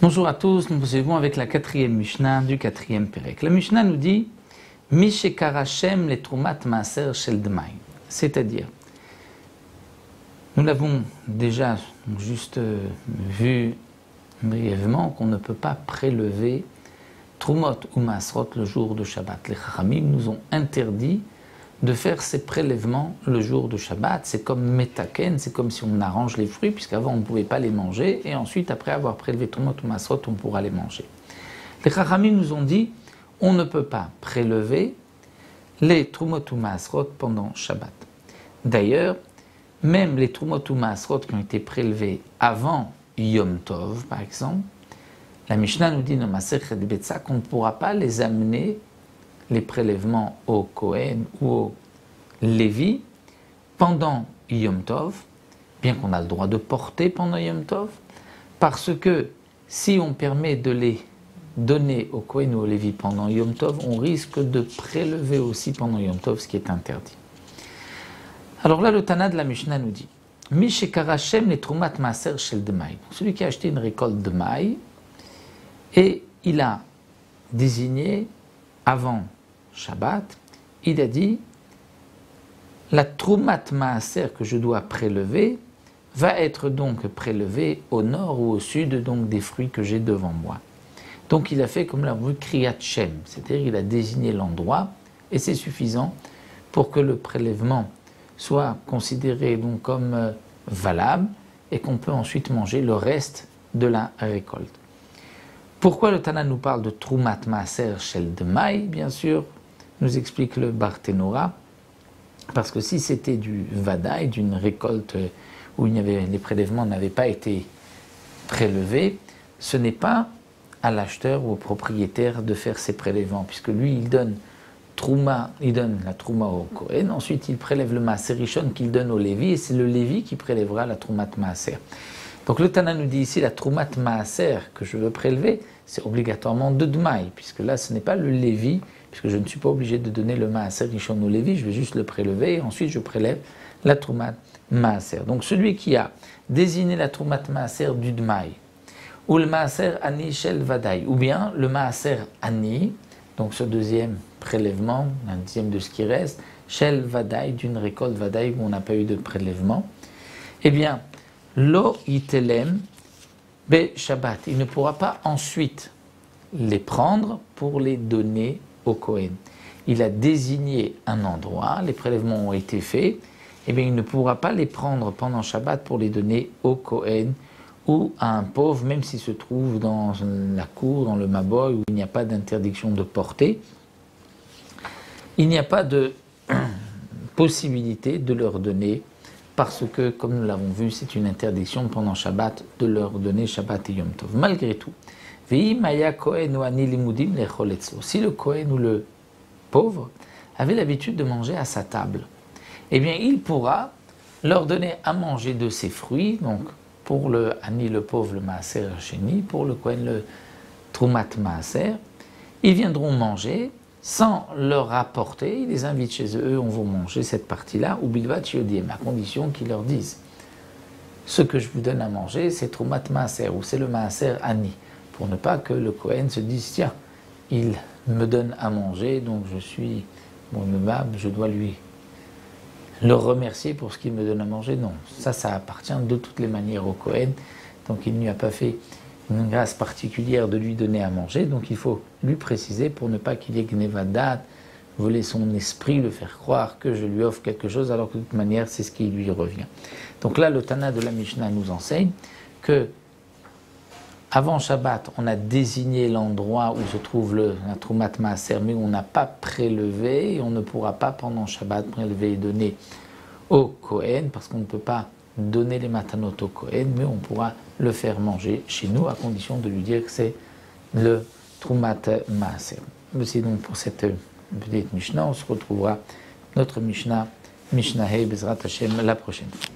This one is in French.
Bonjour à tous, nous poursuivons avec la quatrième Mishnah du quatrième Pérek. La Mishnah nous dit Mi shekar Hashem le trumat maaser shel dmai, c'est-à-dire, nous l'avons déjà juste vu brièvement qu'on ne peut pas prélever trumot ou maasrot le jour de Shabbat. Les Chachamim nous ont interdit de faire ces prélèvements le jour de Shabbat. C'est comme metaken, c'est comme si on arrange les fruits, puisqu'avant on ne pouvait pas les manger, et ensuite, après avoir prélevé trumot ou maasrot, on pourra les manger. Les Chachamim nous ont dit, on ne peut pas prélever les trumot ou maasrot pendant Shabbat. D'ailleurs, même les trumot ou maasrot qui ont été prélevés avant Yom Tov, par exemple, la Mishnah nous dit dans Masechet Betsa qu'on ne pourra pas les amener, les prélèvements au Kohen ou au Lévi, pendant Yom Tov, bien qu'on a le droit de porter pendant Yom Tov, parce que si on permet de les donner au Kohen ou au Lévi pendant Yom Tov, on risque de prélever aussi pendant Yom Tov, ce qui est interdit. Alors là, le Tana de la Mishnah nous dit Mi shekar Hashem le trumat maaser shel dmai. Celui qui a acheté une récolte de maïs, et il a désigné avant Shabbat, il a dit la trumat maaser que je dois prélever va être donc prélevée au nord ou au sud donc des fruits que j'ai devant moi. Donc il a fait comme la rue Kriyat Shem, c'est-à-dire il a désigné l'endroit et c'est suffisant pour que le prélèvement soit considéré donc comme valable et qu'on peut ensuite manger le reste de la récolte. Pourquoi le Tana nous parle de Trumat Maaser Shel Dmai, bien sûr, nous explique le Barthénora, parce que si c'était du Vadaï, d'une récolte où les prélèvements n'avaient pas été prélevés, ce n'est pas à l'acheteur ou au propriétaire de faire ces prélèvements, puisque lui, il donne la Trouma au Kohen, ensuite il prélève le Maaser Rishon qu'il donne au Lévi, et c'est le Lévi qui prélèvera la Trumat Maaser. Donc le Tana nous dit ici, la Trumat Maaser que je veux prélever, c'est obligatoirement de Dmaï, puisque là ce n'est pas le Lévi, puisque je ne suis pas obligé de donner le Maaser Rishon au Lévi, je vais juste le prélever, et ensuite je prélève la Trumat Maaser. Donc celui qui a désigné la Trumat Maaser du Dmaï, ou le Maaser Ani Shel Vadaï, ou bien le Maaser Ani, donc ce deuxième prélèvement, un dixième de ce qui reste, Shel Vadaï, d'une récolte Vadaï où on n'a pas eu de prélèvement, eh bien, Lo Itelem Be Shabbat, il ne pourra pas ensuite les prendre pour les donner au Kohen. Il a désigné un endroit, les prélèvements ont été faits, eh bien il ne pourra pas les prendre pendant Shabbat pour les donner au Kohen ou à un pauvre, même s'il se trouve dans la cour, dans le Maboy, où il n'y a pas d'interdiction de porter. Il n'y a pas de possibilité de leur donner, parce que, comme nous l'avons vu, c'est une interdiction pendant Shabbat de leur donner Shabbat et Yom Tov. Malgré tout, si le Kohen ou le pauvre avait l'habitude de manger à sa table, eh bien il pourra leur donner à manger de ses fruits, donc pour le Ani, le pauvre, le Maaser Sheni, pour le Kohen, le Trumat Maaser. Ils viendront manger sans leur apporter, ils les invitent chez eux, on va manger cette partie-là, ou bilvat yodiem, à condition qu'ils leur disent ce que je vous donne à manger, c'est Trumat Maaser, ou c'est le Maaser Ani, pour ne pas que le Kohen se dise, tiens, il me donne à manger, donc je suis aimable, je dois lui le remercier pour ce qu'il me donne à manger. Non, ça appartient de toutes les manières au Kohen, donc il ne lui a pas fait une grâce particulière de lui donner à manger, donc il faut lui préciser pour ne pas qu'il y ait gnevadat, voler son esprit, le faire croire que je lui offre quelque chose, alors que de toute manière c'est ce qui lui revient. Donc là le Tana de la Mishnah nous enseigne que avant Shabbat, on a désigné l'endroit où se trouve la Trumat Maaser, mais on n'a pas prélevé, et on ne pourra pas pendant Shabbat prélever et donner au Kohen, parce qu'on ne peut pas donner les matanot au Kohen, mais on pourra le faire manger chez nous, à condition de lui dire que c'est le Trumat Maaser. Voici donc pour cette petite Mishnah, on se retrouvera notre Mishnah Hey Bezrat Hashem la prochaine fois.